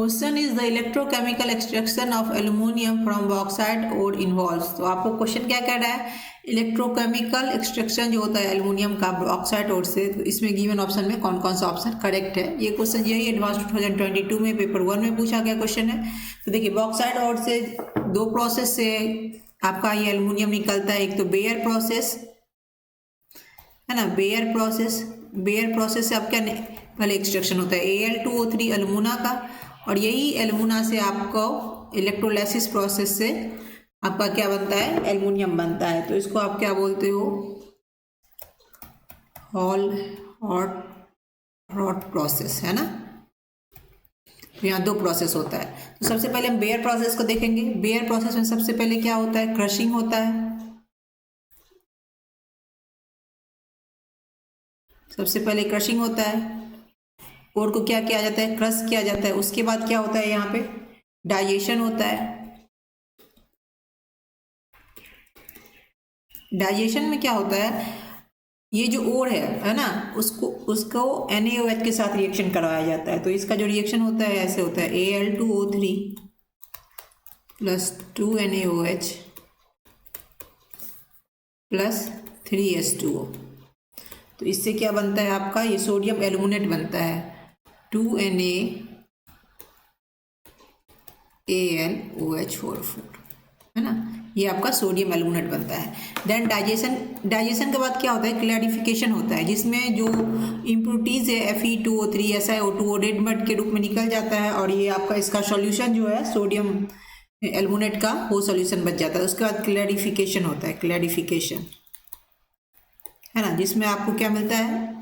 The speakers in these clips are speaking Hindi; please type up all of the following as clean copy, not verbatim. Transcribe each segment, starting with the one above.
Question is the electrochemical extraction of aluminium from bauxite और इन्वॉल्व्स। तो आपको क्वेश्चन क्या कह रहा है, इलेक्ट्रोकेमिकल एक्सट्रैक्शन जो होता है एल्यूमिनियम का बॉक्साइट और से, तो इसमें गिवन ऑप्शन में कौन कौन सा ऑप्शन करेक्ट है। ये क्वेश्चन यही एडवांस 2022 में पेपर 1 में पूछा गया क्वेश्चन है। तो देखिए बॉक्साइट और से दो प्रोसेस से आपका ये एल्यूमिनियम निकलता है। एक तो बेयर प्रोसेस है ना, बेयर प्रोसेस से आप क्या पहले एक्सट्रैक्शन होता है Al2O3 एल्यूमिना का, और यही एल्यूमिना से आपको इलेक्ट्रोलाइसिस प्रोसेस से आपका क्या बनता है, एल्यूमिनियम बनता है। तो इसको आप क्या बोलते हो, हॉट रॉट प्रोसेस है ना। तो यहाँ दो प्रोसेस होता है। तो सबसे पहले हम बेयर प्रोसेस को देखेंगे। बेयर प्रोसेस में सबसे पहले क्या होता है, क्रशिंग होता है। सबसे पहले क्रशिंग होता है, और को क्या किया जाता है, क्रश किया जाता है। उसके बाद क्या होता है, यहाँ पे डाइजेशन होता है। डाइजेशन में क्या होता है, ये जो ओर है ना, उसको NaOH के साथ रिएक्शन करवाया जाता है। तो इसका जो रिएक्शन होता है ऐसे होता है Al2O3 + 2NaOH + 3H2O। तो इससे क्या बनता है आपका, ये सोडियम एल्यूमिनेट बनता है, 2NaAlOH4 है ना। ये आपका सोडियम एल्यूमिनेट बनता है। देन डाइजेशन के बाद क्या होता है, क्लैरिफिकेशन होता है, जिसमें जो इम्प्योरिटीज़ है Fe2O3 SiO2 रेड मड के रूप में निकल जाता है, और ये आपका इसका सॉल्यूशन जो है सोडियम एल्यूमिनेट का वो सॉल्यूशन बच जाता है। उसके बाद क्लैरिफिकेशन होता है, क्लैरिफिकेशन है ना, जिसमें आपको क्या मिलता है,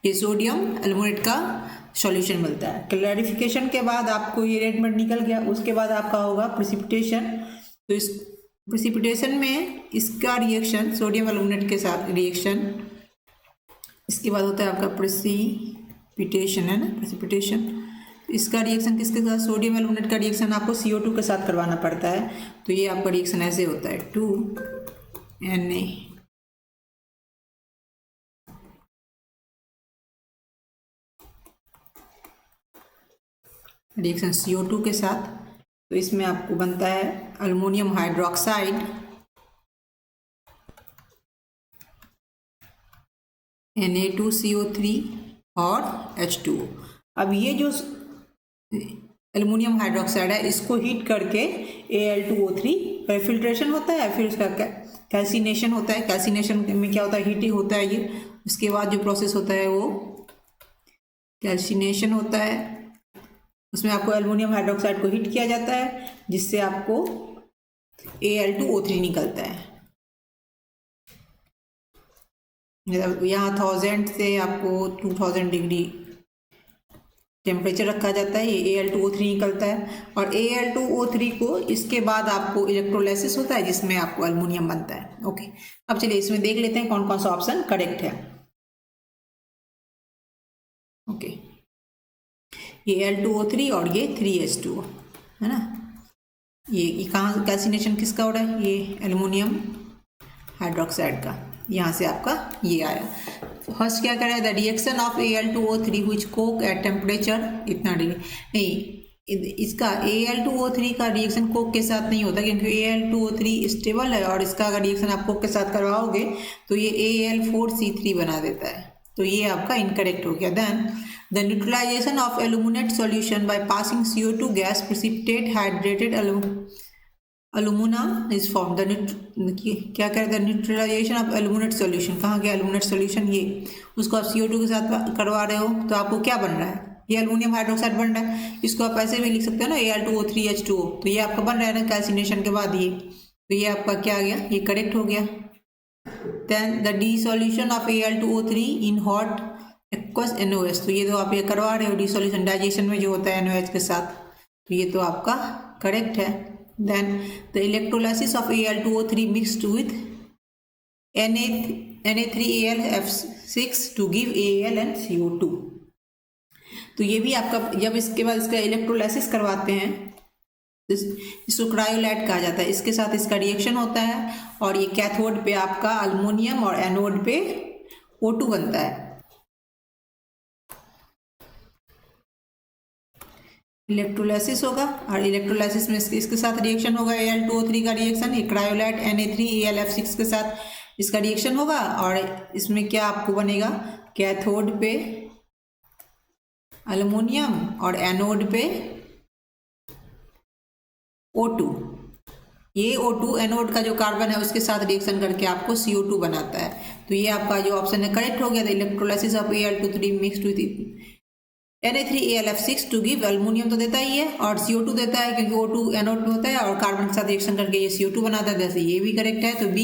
ये सोडियम एल्यूमिनेट का सॉल्यूशन मिलता है। क्लैरिफिकेशन के बाद आपको ये रेड मड निकल गया। उसके बाद आपका होगा प्रिसिपिटेशन। तो इस प्रिसिपिटेशन में इसका रिएक्शन सोडियम एल्यूमिनेट के साथ रिएक्शन, इसके बाद होता है आपका प्रिसिपिटेशन है ना, प्रिसिपिटेशन। इसका रिएक्शन किसके साथ, सोडियम एल्यूमिनेट का रिएक्शन आपको CO2 के साथ करवाना पड़ता है। तो ये आपका रिएक्शन ऐसे होता है, 2Na रिएक्शन CO2 के साथ। तो इसमें आपको बनता है अल्मोनियम हाइड्रोक्साइड Na2CO3 और H2O। अब ये जो एल्युमिनियम हाइड्रोक्साइड है इसको हीट करके Al2O3 फिल्ट्रेशन होता है, फिर उसका कैल्सिनेशन होता है। कैल्सिनेशन में क्या होता है, हीटिंग होता है ये। उसके बाद जो प्रोसेस होता है वो कैल्सिनेशन होता है। उसमें आपको एल्युमिनियम हाइड्रोक्साइड को हीट किया जाता है, जिससे आपको Al2O3 निकलता है। यहाँ 1000 से आपको 2000 डिग्री टेम्परेचर रखा जाता है, ये Al2O3 निकलता है। और Al2O3 को इसके बाद आपको इलेक्ट्रोलाइसिस होता है, जिसमें आपको एल्युमिनियम बनता है। ओके, अब चलिए इसमें देख लेते हैं कौन कौन सा ऑप्शन करेक्ट है। ओके, ये Al2O3 और ये 3H2O है ना। ये कहाँ कैल्सिनेशन किसका हो रहा है, ये एल्युमिनियम हाइड्रोक्साइड का, यहाँ से आपका ये आया। फर्स्ट क्या करें, the reaction of Al2O3 which Coke at temperature इतना डिग्री। नहीं, इसका Al2O3 का रिएक्शन कोक के साथ नहीं होता, क्योंकि Al2O3 स्टेबल है, और इसका अगर रिएक्शन आप कोक के साथ करवाओगे तो ये Al4C3 बना देता है। तो ये आपका इनकरेक्ट हो गया। Then the neutralisation of aluminate solution by passing CO2 gas precipitate hydrated alumina is form. क्या कह रहे थे, न्यूट्रलाइजेशन ऑफ एल्यूमिनेट सॉल्यूशन। कहाँ गया एल्यूमिनेट सॉल्यूशन, ये उसको आप CO2 के साथ करवा रहे हो, तो आपको क्या बन रहा है, ये एल्यूमिनियम हाइड्रोक्साइड बन रहा है। इसको आप ऐसे भी लिख सकते हो ना, Al2O3H2O। तो ये आपका बन रहा है ना कैल्सिनेशन के बाद ये, तो ये आपका क्या आ गया, ये करेक्ट हो गया। Then the dissolution of Al2O3 in hot aqueous NOH। तो ये तो आप ये करवा रहे हो डिसॉल्यूशन डाइजेशन में जो होता है NOH के साथ, तो ये तो आपका करेक्ट है। Then the electrolysis of Al2O3 mixed with Na3AlF6 to give Al and CO2। तो ये भी आपका, जब इसके बाद इसका इलेक्ट्रोलाइसिस करवाते हैं, इसको क्रायोलाइट कहा जाता है। इसके साथ इसका रिएक्शन होता है, और ये कैथोड पे आपका अल्मोनियम और एनोड पे O2 बनता है। इलेक्ट्रोलाइसिस होगा, और इलेक्ट्रोलाइसिस में इसके साथ रिएक्शन होगा Al2O3 का रिएक्शन, ये क्रायोलाइट Na3AlF6 के साथ इसका रिएक्शन होगा, और इसमें क्या आपको बनेगा, कैथोड पे एल्युमिनियम और एनोड पे O2। ये O2 एनोड का जो कार्बन है उसके साथ रिएक्शन करके आपको CO2 बनाता है। तो ये आपका जो ऑप्शन है करेक्ट हो गया। था electrolysis of Al2O3 mixed with Na3AlF6 to give aluminium तो देता ही है और CO2 देता है, क्योंकि O2 एनोड में होता है और कार्बन के साथ रिएक्शन करके ये CO2 बनाता है। जैसे ये भी करेक्ट है। तो बी